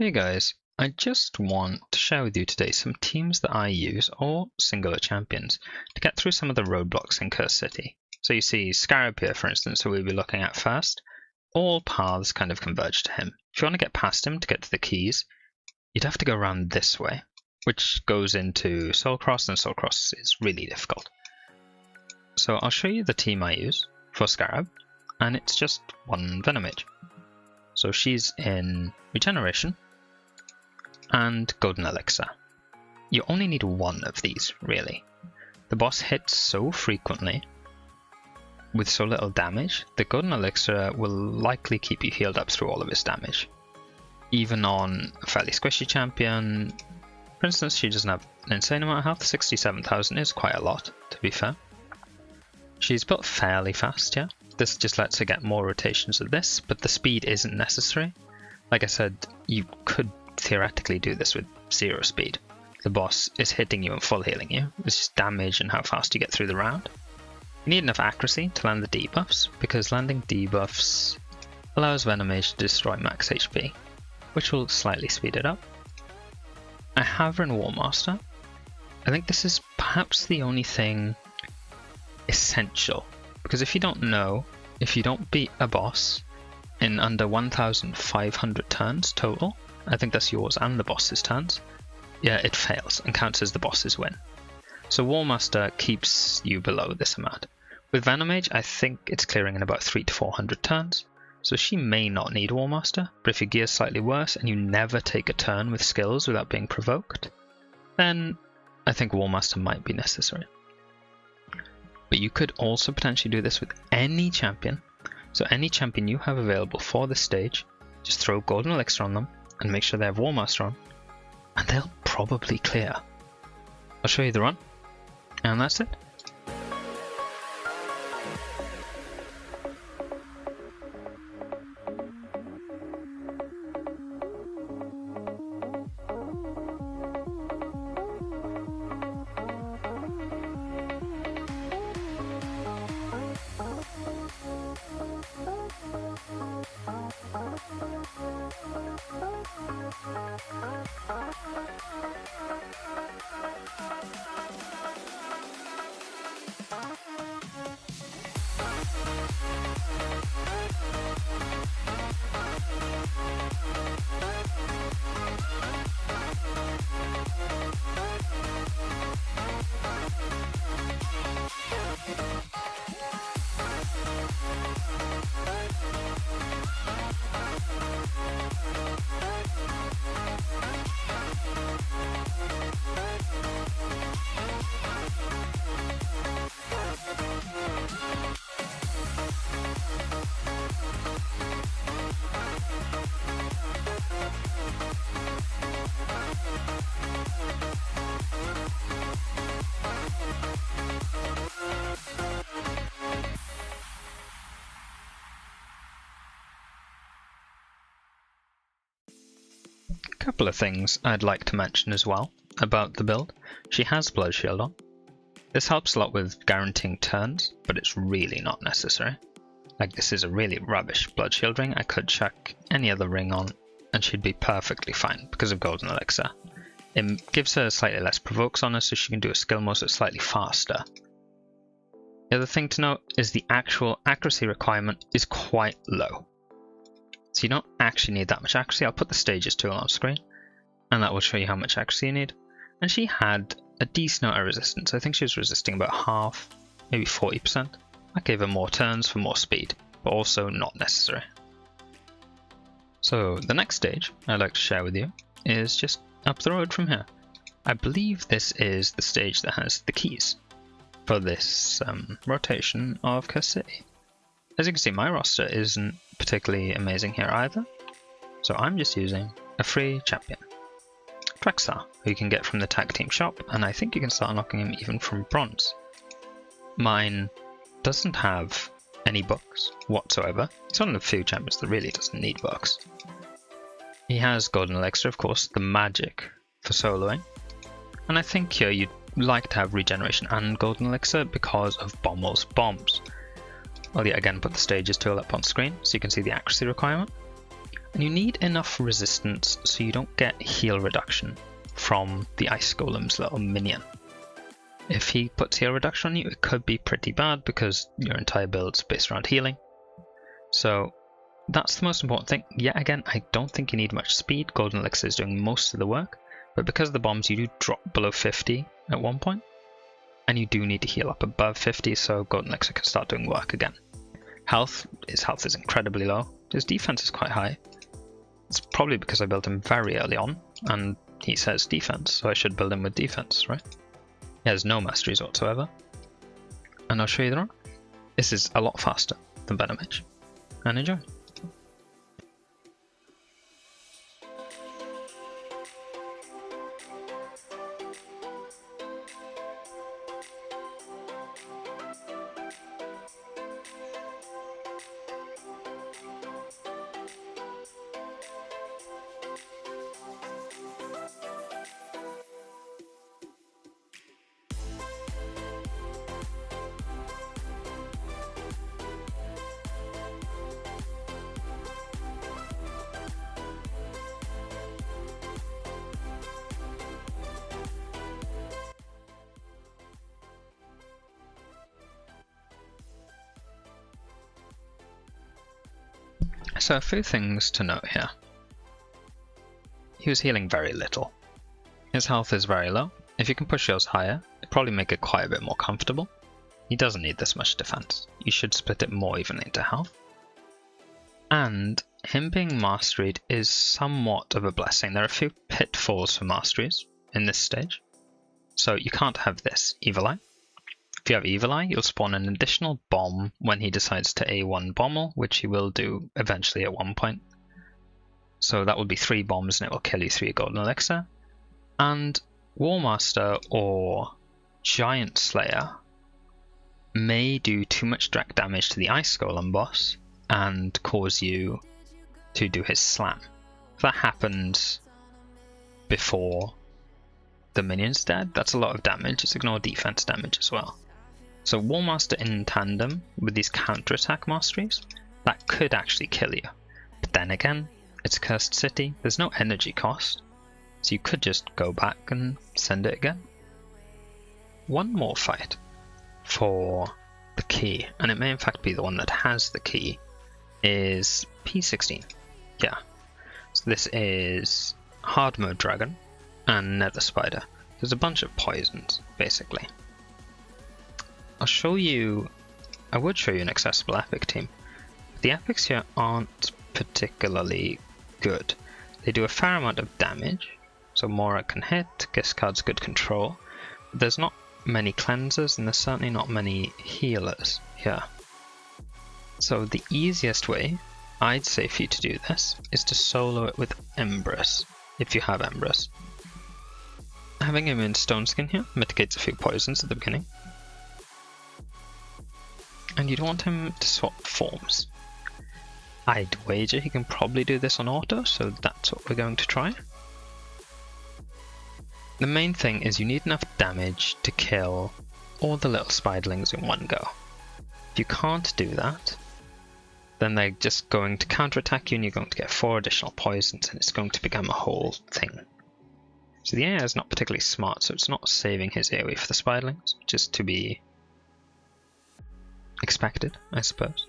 Hey guys, I just want to share with you today some teams that I use, or singular champions, to get through some of the roadblocks in Cursed City. So you see Scarab here, for instance, who we'll be looking at first. All paths kind of converge to him. If you want to get past him to get to the keys, you'd have to go around this way, which goes into Soulcross, and Soulcross is really difficult. So I'll show you the team I use for Scarab, and it's just one Venomage. So she's in Regeneration and Golden Elixir. You only need one of these, really. The boss hits so frequently with so little damage, the Golden Elixir will likely keep you healed up through all of his damage. Even on a fairly squishy champion, for instance, she doesn't have an insane amount of health. 67,000 is quite a lot, to be fair. She's built fairly fast, yeah. This just lets her get more rotations of this, but the speed isn't necessary. Like I said, you could theoretically do this with 0 speed. The boss is hitting you and full healing you. It's just damage and how fast you get through the round. You need enough accuracy to land the debuffs, because landing debuffs allows Venomage to destroy max HP, which will slightly speed it up. I have run War Master. I think this is perhaps the only thing essential, because if you don't know, if you don't beat a boss in under 1,500 turns total, I think that's yours and the boss's turns, yeah, it fails and counts as the boss's win. So War Master keeps you below this amount. With Venomage, I think it's clearing in about 300 to 400 turns, so she may not need War Master, but if your gear's slightly worse and you never take a turn with skills without being provoked, then I think War Master might be necessary. But you could also potentially do this with any champion. So any champion you have available for this stage, just throw Golden Elixir on them and make sure they have War Master on, and they'll probably clear. I'll show you the run, and that's it. Couple of things I'd like to mention as well about the build. She has Blood Shield on. This helps a lot with guaranteeing turns, but it's really not necessary. Like, this is a really rubbish Blood Shield ring. I could chuck any other ring on and she'd be perfectly fine because of Golden Elixir. It gives her slightly less provokes on her, so she can do a skill mode that's slightly faster. The other thing to note is the actual accuracy requirement is quite low. So you don't actually need that much accuracy. I'll put the stages tool on screen, and that will show you how much accuracy you need. And she had a decent amount of resistance. I think she was resisting about half, maybe 40%. That gave her more turns for more speed, but also not necessary. So the next stage I'd like to share with you is just up the road from here. I believe this is the stage that has the keys for this rotation of Cursed City. As you can see, my roster isn't particularly amazing here either, so I'm just using a free champion, Drexthar, who you can get from the tag team shop, and I think you can start unlocking him even from bronze. Mine doesn't have any books whatsoever. He's one of the few champions that really doesn't need books. He has Golden Elixir, of course, the magic for soloing, and I think here you'd like to have Regeneration and Golden Elixir because of Bommal's bombs. I'll yet again put the stages tool up on screen so you can see the accuracy requirement. And you need enough resistance so you don't get heal reduction from the Ice Golem's little minion. If he puts heal reduction on you, it could be pretty bad because your entire build's based around healing. So that's the most important thing. Yet again, I don't think you need much speed. Golden Elixir is doing most of the work. But because of the bombs, you do drop below 50 at one point. And you do need to heal up above 50 so Golden Elixir can start doing work again. His health is incredibly low. His defense is quite high. It's probably because I built him very early on, and he says defense, so I should build him with defense, right? He has no masteries whatsoever. And I'll show you the run. This is a lot faster than Venomage. And enjoy. So a few things to note here. He was healing very little. His health is very low. If you can push yours higher, it'll probably make it quite a bit more comfortable. He doesn't need this much defense. You should split it more evenly into health. And him being masteried is somewhat of a blessing. There are a few pitfalls for masteries in this stage. So you can't have this Evil Eye. If you have Evil Eye, you'll spawn an additional bomb when he decides to A1 Bommal, which he will do eventually at one point. So that will be 3 bombs and it will kill you 3 Golden Elixir. And Warmaster or Giant Slayer may do too much direct damage to the Ice Golem boss and cause you to do his slam. If that happens before the minion's dead, that's a lot of damage. Just ignore defense damage as well. So Warmaster in tandem with these counter-attack masteries, that could actually kill you. But then again, it's a cursed city, there's no energy cost, so you could just go back and send it again. One more fight for the key, and it may in fact be the one that has the key, is P16. Yeah, so this is Hard Mode Dragon and Nether Spider. There's a bunch of poisons, basically. I would show you an accessible epic team. The epics here aren't particularly good. They do a fair amount of damage, so Mora can hit, Giscard's good control. There's not many cleansers and there's certainly not many healers here. So the easiest way, I'd say for you to do this, is to solo it with Embrys, if you have Embrys. Having him in Stone Skin here mitigates a few poisons at the beginning. And you'd want him to swap forms. I'd wager he can probably do this on auto, so that's what we're going to try. The main thing is you need enough damage to kill all the little spiderlings in one go. If you can't do that, then they're just going to counterattack you and you're going to get 4 additional poisons and it's going to become a whole thing. So the AI is not particularly smart, so it's not saving his AoE for the spiderlings, which is to be expected, I suppose.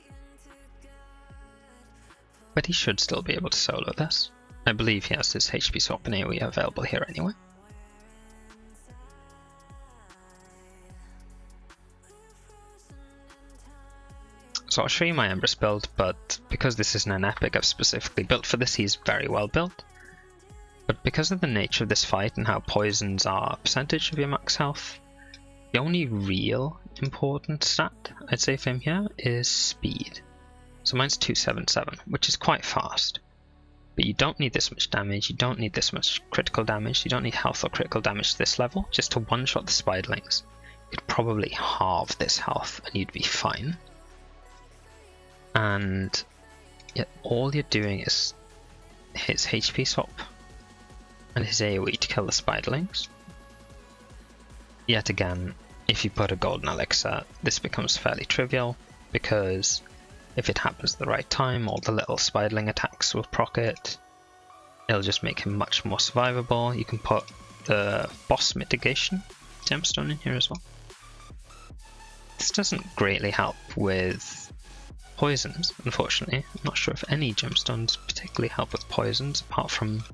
But he should still be able to solo this. I believe he has his HP swap and AoE available here anyway. So I'll show you my Embrys build, but because this isn't an epic I've specifically built for this, he's very well built. But because of the nature of this fight and how poisons are a percentage of your max health, the only real important stat I'd say for him here is speed. So mine's 277, which is quite fast. But you don't need this much damage, you don't need this much critical damage, you don't need health or critical damage to this level. Just to one-shot the spiderlings, you'd probably halve this health and you'd be fine. And yet all you're doing is his HP swap and his AoE to kill the spiderlings. Yet again, if you put a golden elixir, this becomes fairly trivial because if it happens at the right time, all the little spiderling attacks will proc it. It'll just make him much more survivable. You can put the boss mitigation gemstone in here as well. This doesn't greatly help with poisons, unfortunately. I'm not sure if any gemstones particularly help with poisons, apart from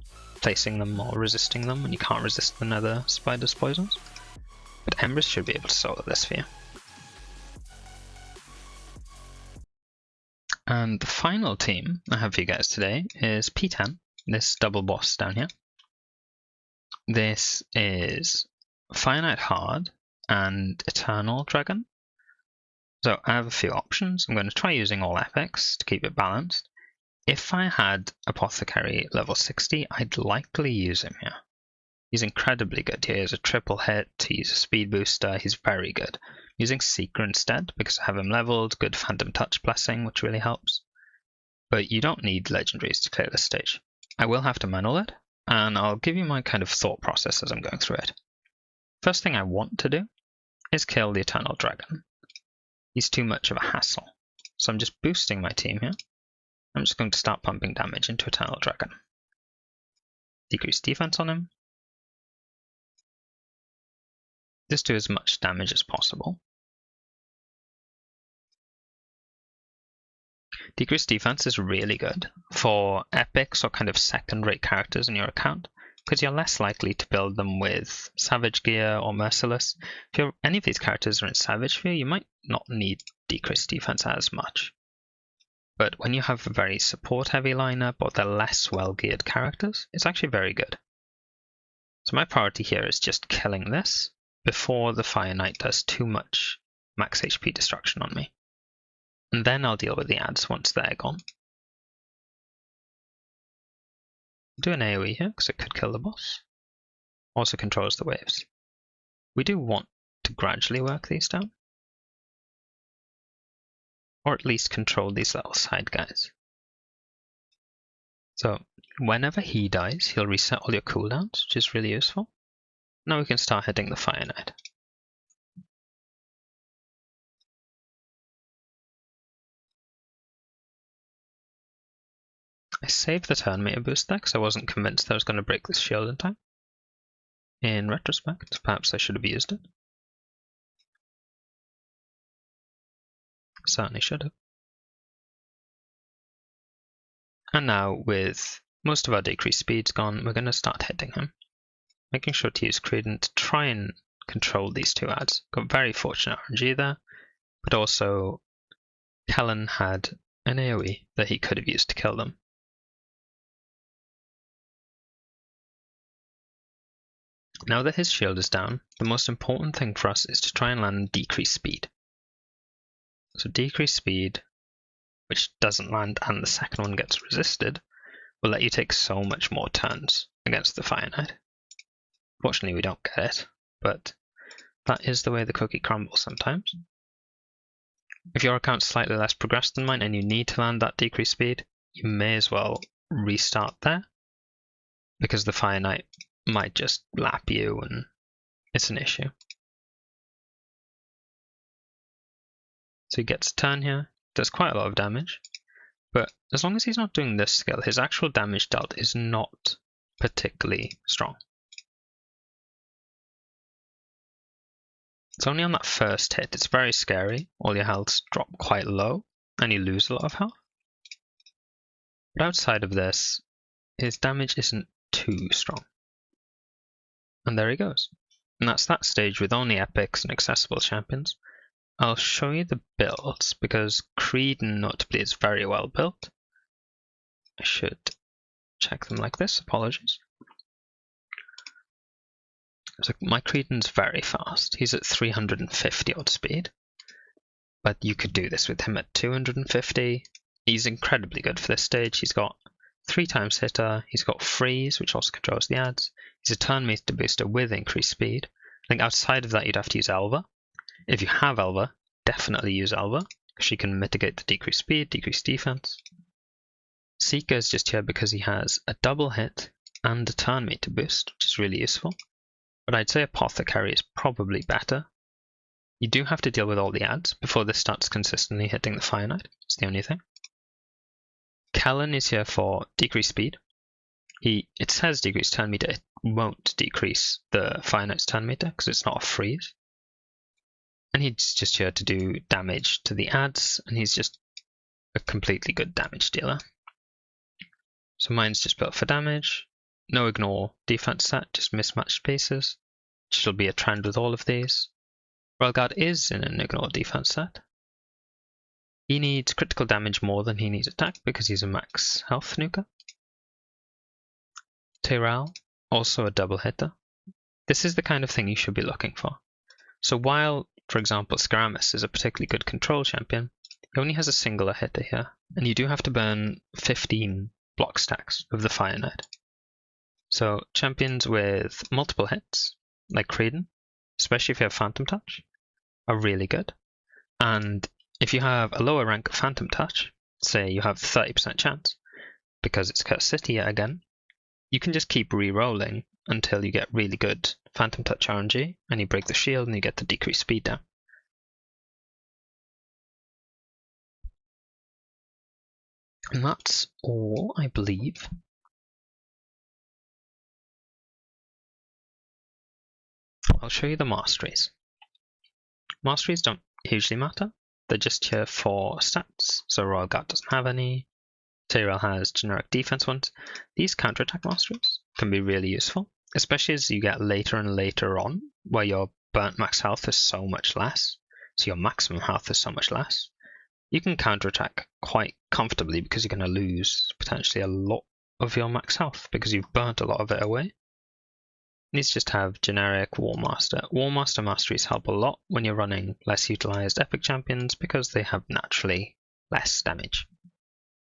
placing them or resisting them when you can't resist the Nether Spider's poisons. But Embrys should be able to solo this for you. And the final team I have for you guys today is P10, this double boss down here. This is Fire Knight Hard and Eternal Dragon. So I have a few options. I'm going to try using all epics to keep it balanced. If I had Apothecary level 60, I'd likely use him here. He's incredibly good here. He has a triple hit, he's a speed booster, he's very good. I'm using Seeker instead because I have him leveled, good Phantom Touch Blessing, which really helps. But you don't need legendaries to clear this stage. I will have to manual it, and I'll give you my kind of thought process as I'm going through it. First thing I want to do is kill the Eternal Dragon. He's too much of a hassle. So I'm just boosting my team here. I'm just going to start pumping damage into Eternal Dragon. Decrease defense on him. Just do as much damage as possible. Decreased defense is really good for epics or kind of second-rate characters in your account, because you're less likely to build them with Savage Gear or Merciless. If any of these characters are in Savage Gear, you might not need decreased defense as much. But when you have a very support-heavy lineup or they're less well-geared characters, it's actually very good. So my priority here is just killing this before the Fire Knight does too much max HP destruction on me. And then I'll deal with the ads once they're gone. Do an AoE here because it could kill the boss. Also controls the waves. We do want to gradually work these down. Or at least control these little side guys. So whenever he dies, he'll reset all your cooldowns, which is really useful. Now we can start hitting the Fire Knight. I saved the turn meter boost there because I wasn't convinced I was going to break this shield in time. In retrospect, perhaps I should have used it. Certainly should have. And now, with most of our decreased speeds gone, we're going to start hitting him. Making sure to use Credent to try and control these two ads. Got very fortunate RNG there, but also Kellen had an AoE that he could have used to kill them. Now that his shield is down, the most important thing for us is to try and land decreased speed. So decreased speed, which doesn't land and the second one gets resisted, will let you take so much more turns against the Fire Knight. Fortunately we don't get it, but that is the way the cookie crumbles sometimes. If your account's slightly less progressed than mine and you need to land that decreased speed, you may as well restart there, because the Fire Knight might just lap you and it's an issue. So he gets a turn here, does quite a lot of damage, but as long as he's not doing this skill, his actual damage dealt is not particularly strong. It's only on that first hit, it's very scary, all your healths drop quite low and you lose a lot of health. But outside of this, his damage isn't too strong. And there he goes. And that's that stage with only epics and accessible champions. I'll show you the builds because Creedon notably is very well built. I should check them like this, apologies. So my Creedon's very fast. He's at 350 odd speed. But you could do this with him at 250. He's incredibly good for this stage. He's got 3 times hitter, he's got freeze, which also controls the ads. He's a turn meter booster with increased speed. I think outside of that you'd have to use Elva. If you have Elva, definitely use Elva, because she can mitigate the decreased speed, decreased defense. Seeker is just here because he has a double hit and a turn meter boost, which is really useful. But I'd say Apothecary is probably better. You do have to deal with all the adds before this starts consistently hitting the Fire Knight. It's the only thing. Kellen is here for decreased speed. It says decrease turn meter. It won't decrease the Fire Knight's turn meter because it's not a freeze. And he's just here to do damage to the adds, and he's just a completely good damage dealer. So mine's just built for damage. No ignore defense set, just mismatched spaces, which will be a trend with all of these. Relgard is in an ignore defense set. He needs critical damage more than he needs attack because he's a max health nuker. Tyrell, also a double hitter. This is the kind of thing you should be looking for. So while, for example, Scaramus is a particularly good control champion, he only has a singular hitter here, and you do have to burn 15 block stacks of the Fire Knight. So champions with multiple hits, like Regen, especially if you have Phantom Touch, are really good. And if you have a lower rank of Phantom Touch, say you have 30% chance, because it's Cursed City yet again, you can just keep re-rolling until you get really good Phantom Touch RNG, and you break the shield and you get the decreased speed down. And that's all, I believe. I'll show you the masteries. Masteries don't hugely matter. They're just here for stats. So Royal Guard doesn't have any. Tyrell has generic defense ones. These counterattack masteries can be really useful, especially as you get later and later on, where your burnt max health is so much less. So your maximum health is so much less. You can counterattack quite comfortably because you're going to lose potentially a lot of your max health because you've burnt a lot of it away. These just have generic War Master. War Master masteries help a lot when you're running less utilized epic champions because they have naturally less damage.